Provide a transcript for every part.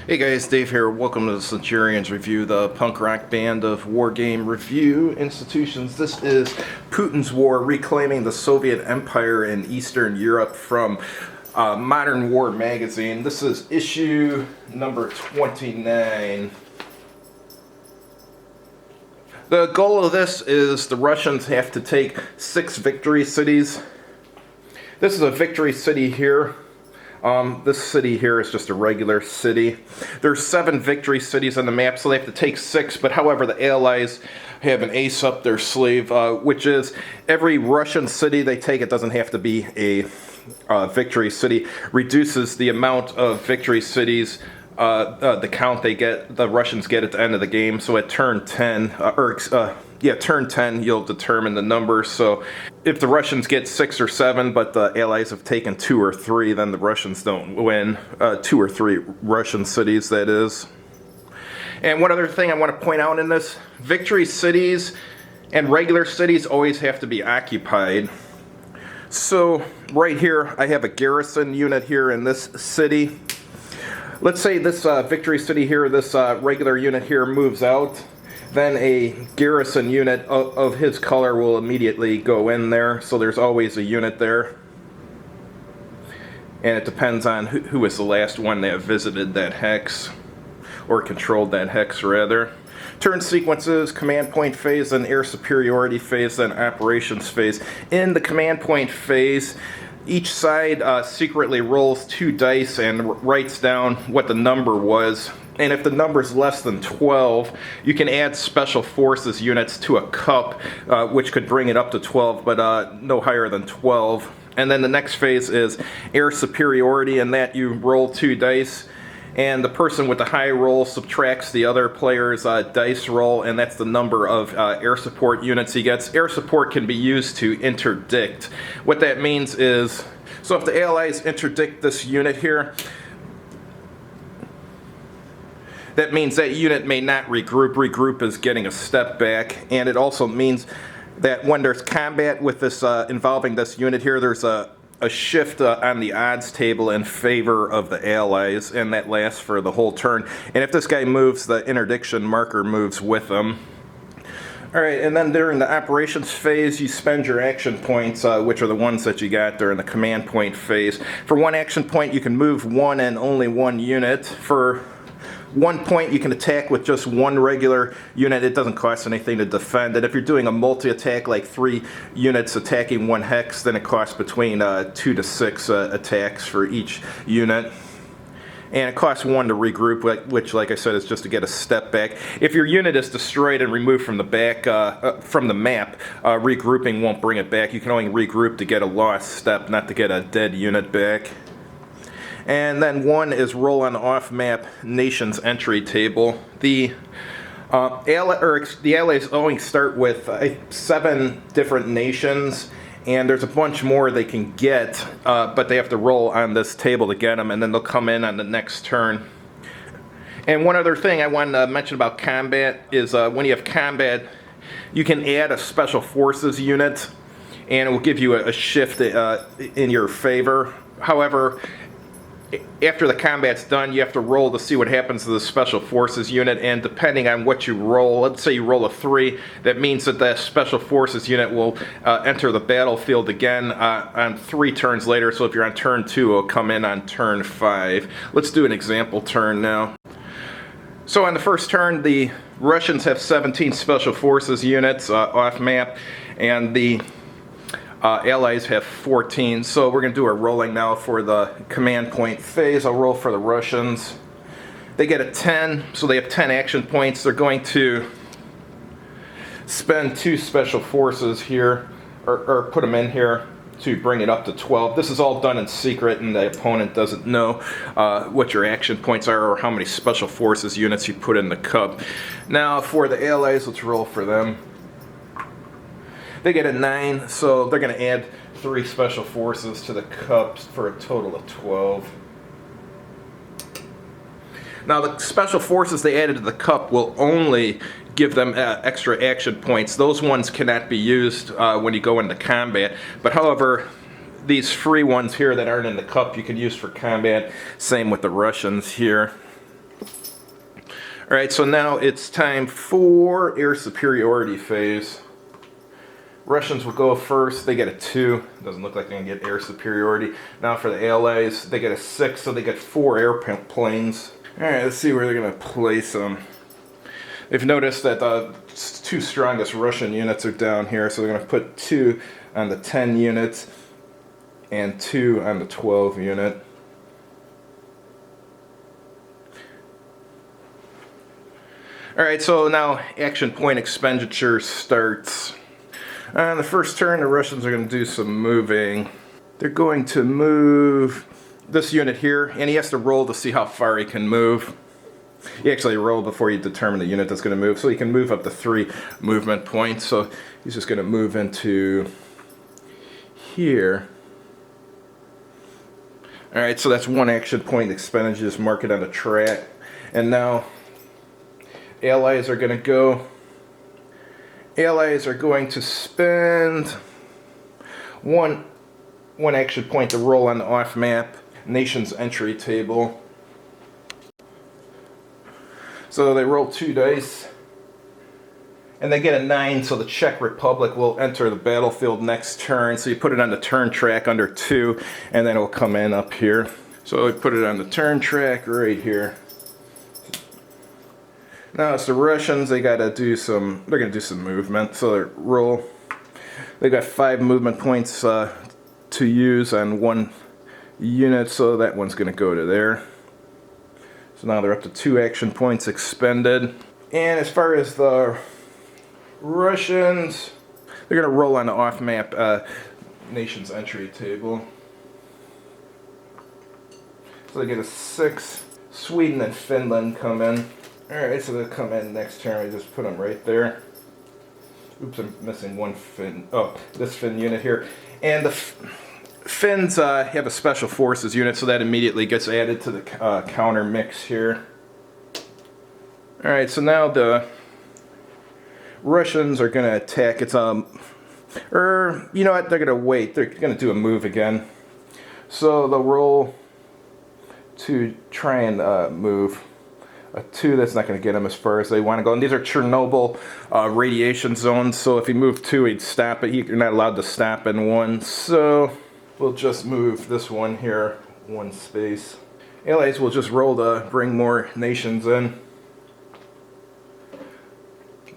Hey guys, Dave here. Welcome to the Centurions Review, the punk rock band of war game review institutions. This is Putin's War, reclaiming the Soviet Empire in Eastern Europe from Modern War magazine. This is issue number 29. The goal of this is the Russians have to take 6 victory cities. This is a victory city here. This city here is just a regular city. There's 7 victory cities on the map, so they have to take 6, but however the Allies have an ace up their sleeve, which is every Russian city they take, it doesn't have to be a victory city, reduces the amount of victory cities, the count the Russians get at the end of the game. So at turn 10, turn 10, you'll determine the number. So if the Russians get 6 or 7, but the Allies have taken 2 or 3, then the Russians don't win. 2 or 3 Russian cities, that is. And one other thing I want to point out in this, victory cities and regular cities always have to be occupied. So right here, I have a garrison unit here in this city. Let's say this victory city here, this regular unit here moves out. Then a garrison unit of his color will immediately go in there. So there's always a unit there. And it depends on who was the last one that visited that hex, or controlled that hex rather. Turn sequences, command point phase, then air superiority phase, then operations phase. In the command point phase, each side secretly rolls 2 dice and writes down what the number was. And if the number is less than 12, you can add special forces units to a cup, which could bring it up to 12, but no higher than 12. And then the next phase is air superiority, and that you roll 2 dice, and the person with the high roll subtracts the other player's dice roll, and that's the number of air support units he gets. Air support can be used to interdict. What that means is, so if the Allies interdict this unit here, that means that unit may not regroup. Regroup is getting a step back, and it also means that when there's combat with this involving this unit here, there's a shift on the odds table in favor of the Allies, and that lasts for the whole turn. And if this guy moves, the interdiction marker moves with him. Alright, and then during the operations phase, you spend your action points, which are the ones that you got during the command point phase. For 1 action point, you can move 1 and only 1 unit. For 1 point, you can attack with just 1 regular unit. It doesn't cost anything to defend. And if you're doing a multi-attack, like 3 units attacking 1 hex, then it costs between 2 to 6 attacks for each unit. And it costs 1 to regroup, which, like I said, is just to get a step back. If your unit is destroyed and removed from the from the map, regrouping won't bring it back. You can only regroup to get a lost step, not to get a dead unit back. And then 1 is roll on off-map nations entry table. The Allies only start with 7 different nations, and there's a bunch more they can get, but they have to roll on this table to get them, and then they'll come in on the next turn. And one other thing I wanted to mention about combat is when you have combat, you can add a special forces unit, and it will give you a shift in your favor. However, after the combat's done, you have to roll to see what happens to the special forces unit, and depending on what you roll, let's say you roll a 3, that means that the special forces unit will enter the battlefield again on 3 turns later. So if you're on turn 2, it'll come in on turn 5. Let's do an example turn now. So on the first turn, the Russians have 17 special forces units off map, and the Allies have 14, so we're going to do a rolling now for the command point phase. I'll roll for the Russians. They get a 10, so they have 10 action points. They're going to spend 2 special forces here, or put them in here to bring it up to 12. This is all done in secret, and the opponent doesn't know what your action points are or how many special forces units you put in the cup. Now for the Allies, let's roll for them. They get a 9, so they're going to add 3 special forces to the cups for a total of 12. Now the special forces they added to the cup will only give them extra action points. Those ones cannot be used when you go into combat. But however, these free ones here that aren't in the cup you can use for combat. Same with the Russians here. Alright, so now it's time for air superiority phase. Russians will go first. They get a 2. Doesn't look like they can get air superiority. Now for the Allies, they get a 6, so they get 4 airplanes. Alright, let's see where they're going to place them. They've noticed that the 2 strongest Russian units are down here, so they're going to put 2 on the 10 unit and 2 on the 12 unit. Alright, so now action point expenditure starts. On the first turn, the Russians are going to do some moving. They're going to move this unit here, and he has to roll to see how far he can move. You actually roll before you determine the unit that's going to move, so he can move up to 3 movement points. So he's just going to move into here. Alright, so that's 1 action point expended. Just mark it on the track. And now Allies are going to go. Allies are going to spend one action point to roll on the off map nation's entry table. So they roll 2 dice and they get a 9, so the Czech Republic will enter the battlefield next turn. So you put it on the turn track under 2 and then it'll come in up here. So we put it on the turn track right here. Now it's the Russians. They're going to do some movement. So they roll. They got 5 movement points to use on 1 unit, so that one's going to go to there. So now they're up to 2 action points expended. And as far as the Russians, they're going to roll on the off-map nation's entry table. So they get a 6. Sweden and Finland come in. Alright, so they'll come in next turn. I just put them right there. Oops, I'm missing 1 Finn. Oh, this Finn unit here. And the Finns have a special forces unit, so that immediately gets added to the counter mix here. Alright, so now the Russians are going to attack. It's or you know what? They're going to wait. They're going to do a move again. So they'll roll to try and move. A 2, that's not going to get him as far as they want to go. And these are Chernobyl radiation zones, so if he moved 2, he'd stop it. You're not allowed to stop in 1. So we'll just move this one here 1 space. Allies will just roll to bring more nations in.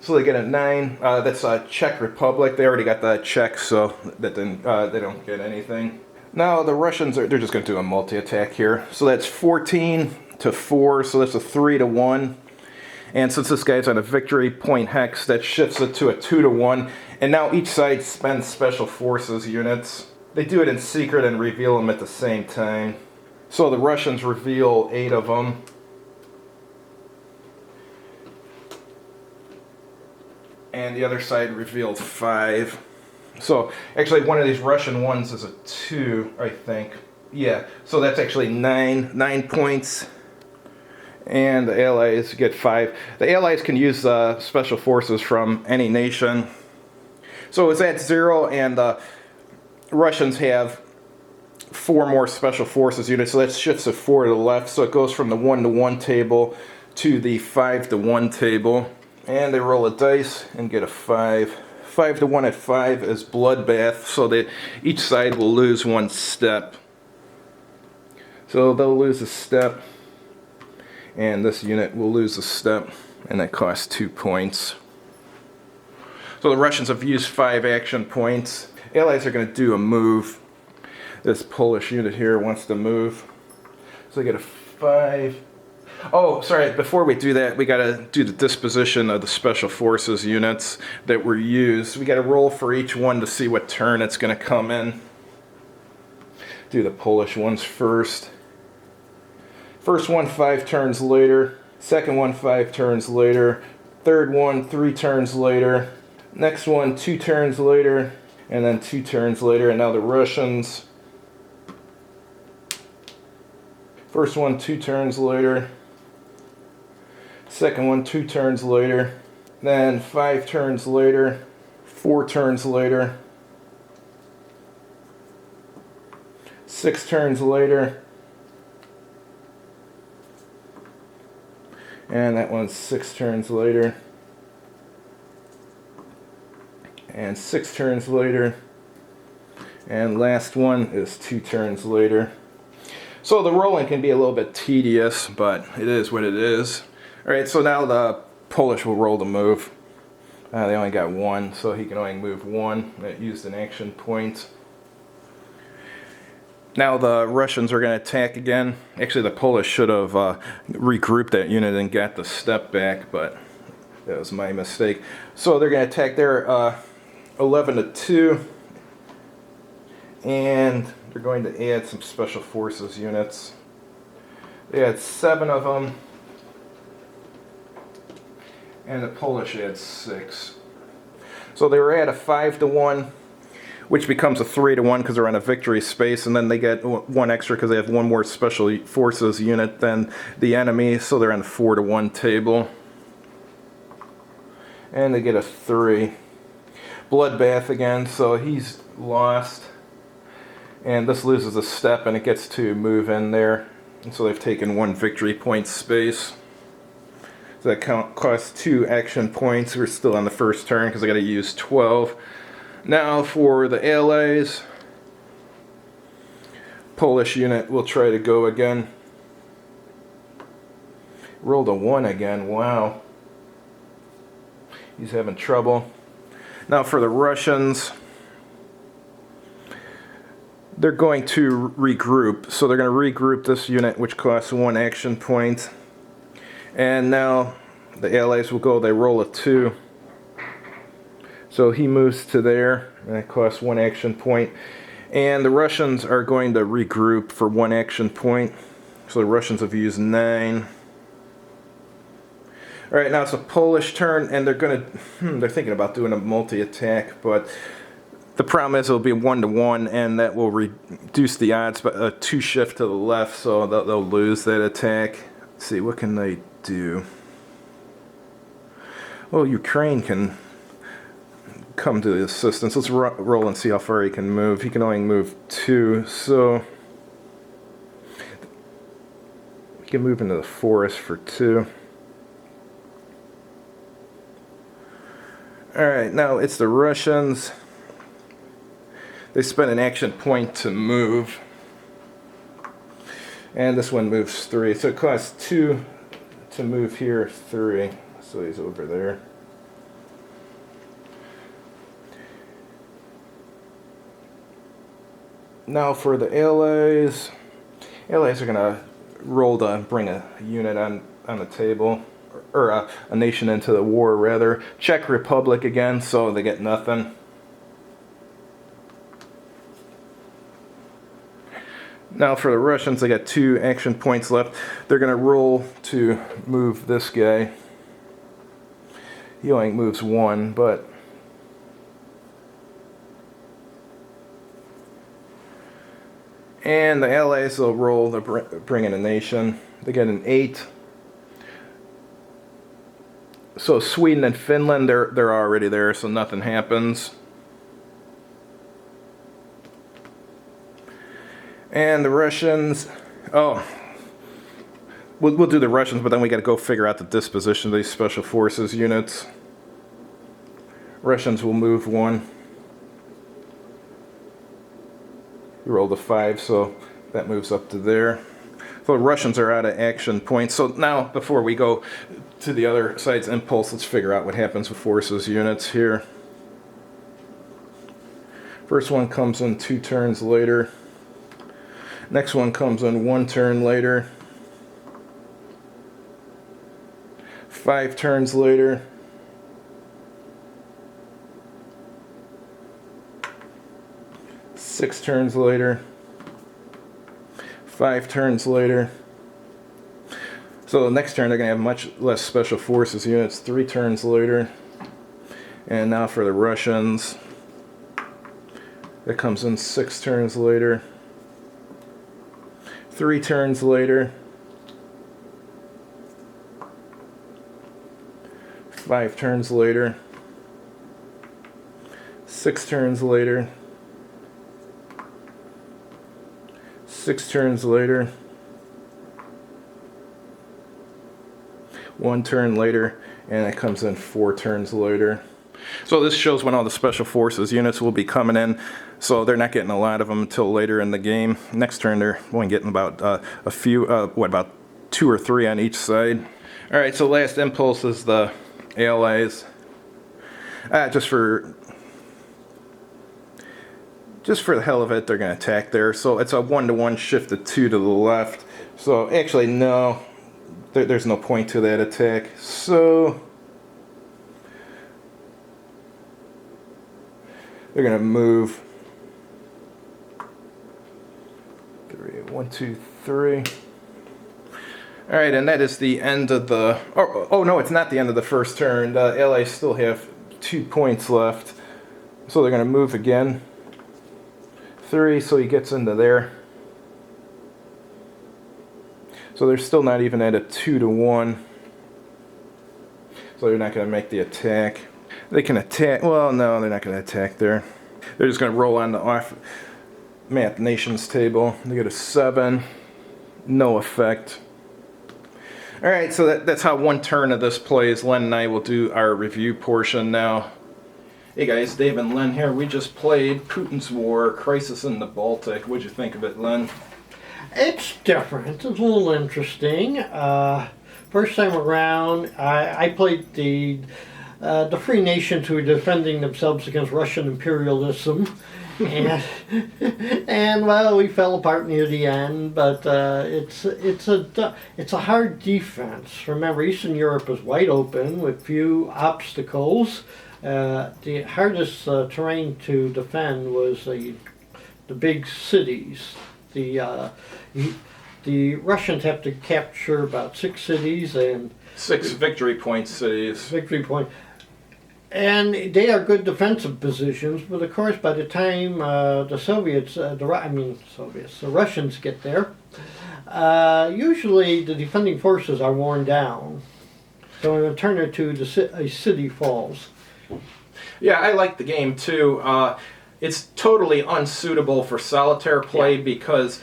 So they get a 9. That's Czech Republic. They already got the Czechs, so that didn't, they don't get anything. Now the Russians they're just going to do a multi-attack here. So that's 14 to 4, so that's a 3 to 1. And since this guy's on a victory point hex, that shifts it to a 2 to 1. And now each side spends special forces units. They do it in secret and reveal them at the same time. So the Russians reveal 8 of them. And the other side revealed 5. So actually one of these Russian ones is a 2, I think. Yeah, so that's actually 9 points. And the Allies get 5. The Allies can use special forces from any nation. So it's at 0, and the Russians have 4 more special forces units. So that shifts a 4 to the left. So it goes from the 1 to 1 table to the 5 to 1 table. And they roll a dice and get a 5. 5 to 1 at 5 is bloodbath. So that each side will lose 1 step. So they'll lose a step. And this unit will lose a step, and that costs 2 points. So the Russians have used 5 action points. Allies are going to do a move. This Polish unit here wants to move. So they get a 5. Oh, sorry, before we do that, we got to do the disposition of the special forces units that were used. We got to roll for each one to see what turn it's going to come in. Do the Polish ones first. First one 5 turns later, second one 5 turns later, third one 3 turns later, next one 2 turns later, and then 2 turns later. And now the Russians. First one 2 turns later, second one 2 turns later, then 5 turns later, 4 turns later, 6 turns later, And that one's 6 turns later. And 6 turns later. And last one is 2 turns later. So the rolling can be a little bit tedious, but it is what it is. Alright, so now the Polish will roll the move. They only got 1, so he can only move 1. That used an action point. Now the Russians are going to attack again. Actually, the Polish should have regrouped that unit and got the step back, but that was my mistake. So they're going to attack there 11-2. And they're going to add some special forces units. They had 7 of them. And the Polish had 6. So they were at a 5-1, which becomes a 3-1 because they're on a victory space, and then they get 1 extra because they have 1 more special forces unit than the enemy, so they're on a 4-1 table. And they get a 3. Bloodbath again, so he's lost. And this loses a step, and it gets to move in there. And so they've taken 1 victory point space. So that costs 2 action points. We're still on the first turn because I got to use 12. Now for the Allies, Polish unit will try to go again. Rolled a 1 again. Wow. He's having trouble. Now for the Russians, they're going to regroup. So they're going to regroup this unit, which costs 1 action point. And now the Allies will go, they roll a 2. So he moves to there, and it costs 1 action point. And the Russians are going to regroup for 1 action point. So the Russians have used 9. Alright, now it's a Polish turn, and they're going to, they're thinking about doing a multi-attack, but the problem is it'll be 1-1, and that will reduce the odds by a 2 shift to the left, so they'll lose that attack. Let's see, what can they do? Well, Ukraine can come to the assistance. Let's roll and see how far he can move. He can only move 2, so he can move into the forest for 2. Alright, now it's the Russians. They spent an action point to move. And this one moves 3. So it costs 2 to move here, 3. So he's over there. Now for the Allies. Allies are going to roll to bring a unit on the table. Or a nation into the war, rather. Czech Republic again, so they get nothing. Now for the Russians, they got 2 action points left. They're going to roll to move this guy. He only moves 1, but and the Allies will roll to bring in a nation. They get an 8. So Sweden and Finland, they're already there, so nothing happens. And the Russians, we'll do the Russians, but then we got to go figure out the disposition of these special forces units. Russians will move 1. We rolled a 5, so that moves up to there. So the Russians are out of action points. So now, before we go to the other side's impulse, let's figure out what happens with forces units here. First one comes in 2 turns later. Next one comes in 1 turn later. 5 turns later. 6 turns later. 5 turns later. So the next turn they're going to have much less special forces units. 3 turns later. And now for the Russians. That comes in 6 turns later. 3 turns later. 5 turns later. 6 turns later. 6 turns later. 1 turn later, and it comes in 4 turns later. So this shows when all the Special Forces units will be coming in, so they're not getting a lot of them until later in the game. Next turn they're only getting about a few, about 2 or 3 on each side. Alright, so last impulse is the Allies. Just for the hell of it, they're going to attack there. So it's a 1-to-1 shift to 2 to the left. So actually, no, there's no point to that attack. So they're going to move 1, 2, 3. All right, and that is the end of the. Oh no, it's not the end of the first turn. The Allies still have 2 points left, so they're going to move again. 3, so he gets into there. So they're still not even at a 2-to-1. So they're not going to make the attack. They can attack. Well, no, they're not going to attack there. They're just going to roll on the off Math Nations table. They get a 7. No effect. Alright, so that's how 1 turn of this plays. Len and I will do our review portion now. Hey guys, Dave and Len here. We just played Putin's War, Crisis in the Baltic. What'd you think of it, Len? It's different. It's a little interesting. First time around, I played the free nations who were defending themselves against Russian imperialism, and well, we fell apart near the end. But it's a hard defense. Remember, Eastern Europe is wide open with few obstacles. The hardest terrain to defend was the big cities. The Russians have to capture about 6 cities and 6 victory point cities. Victory point, and they are good defensive positions. But of course, by the time the Russians get there, usually the defending forces are worn down. So in a turn or two, a city falls. Yeah, I like the game too. It's totally unsuitable for solitaire play because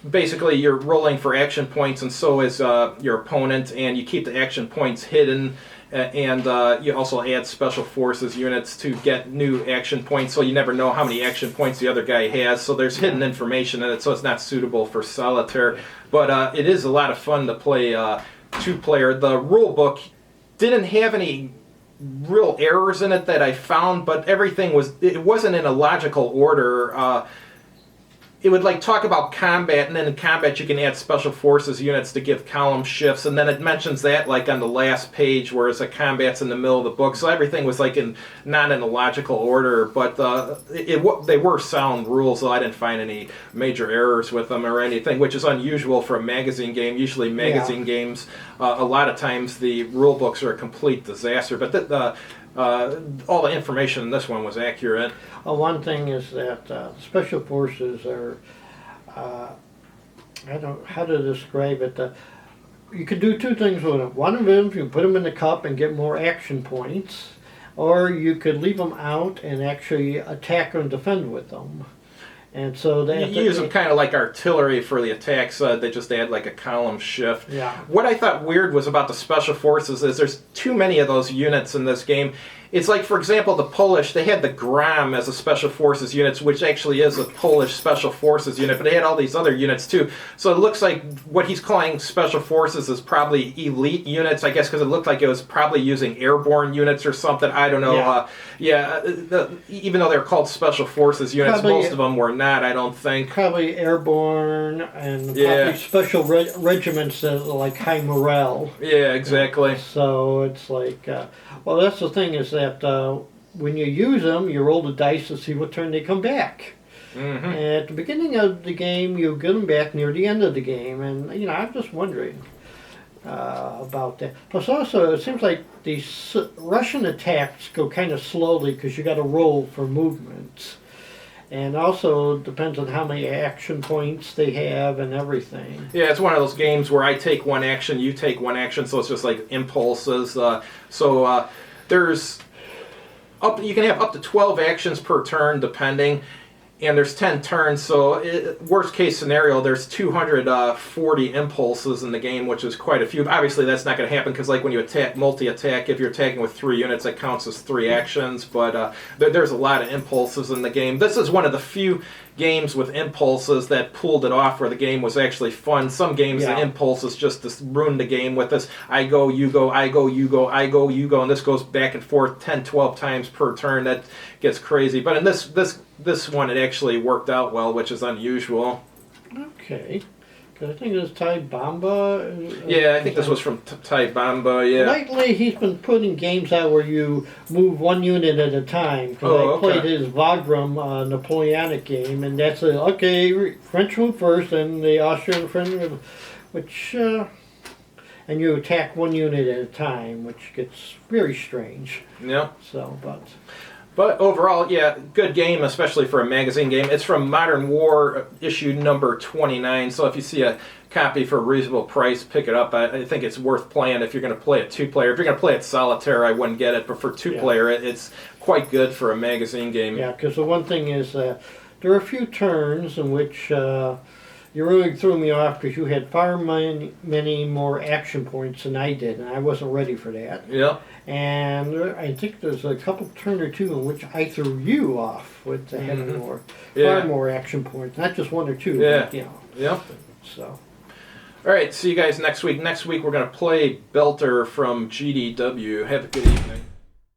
basically you're rolling for action points, and so is your opponent, and you keep the action points hidden, and you also add Special Forces units to get new action points, so you never know how many action points the other guy has, so there's hidden information in it, so it's not suitable for solitaire. But it is a lot of fun to play 2-player. The rule book didn't have any real errors in it that I found, but everything wasn't in a logical order. It would like talk about combat, and then in combat you can add Special Forces units to give column shifts, and then it mentions that like on the last page, whereas the combat's in the middle of the book. So everything was like not in a logical order, but they were sound rules, so I didn't find any major errors with them or anything, which is unusual for a magazine game. Usually magazine games, a lot of times the rule books are a complete disaster, but all the information in this one was accurate. One thing is that Special Forces are, I don't know how to describe it. You could do 2 things with them. One of them, you can put them in the cup and get more action points, or you could leave them out and actually attack and defend with them. And so they use them kind of like artillery for the attacks. They just add like a column shift. Yeah. What I thought weird was about the Special Forces is there's too many of those units in this game. It's like, for example, the Polish, they had the Gram as a Special Forces unit, which actually is a Polish Special Forces unit, but they had all these other units too. So it looks like what he's calling Special Forces is probably elite units, I guess, because it looked like it was probably using airborne units or something. I don't know. Even though they're called Special Forces units, probably, most of them were not, I don't think. Probably airborne and probably special regiments like high morale. Yeah, exactly. So it's like, well, that's the thing is that when you use them, you roll the dice to see what turn they come back. Mm-hmm. And at the beginning of the game, you get them back near the end of the game, and I'm just wondering about that. Plus, also, it seems like these Russian attacks go kind of slowly because you got to roll for movements, and also depends on how many action points they have and everything. Yeah, it's one of those games where I take one action, you take one action, so it's just like impulses. There's you can have up to 12 actions per turn, depending. and there's 10 turns, so worst case scenario, there's 240 impulses in the game, which is quite a few. Obviously, that's not going to happen because, like, when you attack, multi-attack, if you're attacking with 3 units, that counts as 3 actions. But there's a lot of impulses in the game. This is one of the few games with impulses that pulled it off where the game was actually fun. Some games, the impulses just ruin the game with this. I go, you go, I go, you go, I go, you go, and this goes back and forth 10, 12 times per turn. That gets crazy. But in this one, it actually worked out well, which is unusual. Okay. I think it was Tai Bamba. Yeah, I think this was from Tai Bamba, yeah. Lately, he's been putting games out where you move 1 unit at a time. Because I played his Wagram Napoleonic game, and that's French move first, and the Austrian French, which, and you attack 1 unit at a time, which gets very strange. Yeah. So, But overall, yeah, good game, especially for a magazine game. It's from Modern War, issue number 29, so if you see a copy for a reasonable price, pick it up. I think it's worth playing if you're going to play it 2-player. If you're going to play it solitaire, I wouldn't get it, but for 2-player, it's quite good for a magazine game. Yeah, because the one thing is there are a few turns in which you really threw me off because you had far many more action points than I did, and I wasn't ready for that. Yeah. And I think there's a couple turn or two in which I threw you off with having far more action points, not just 1 or 2. Yeah. But, Yeah. So. All right. See you guys next week. Next week we're going to play Belter from GDW. Have a good evening.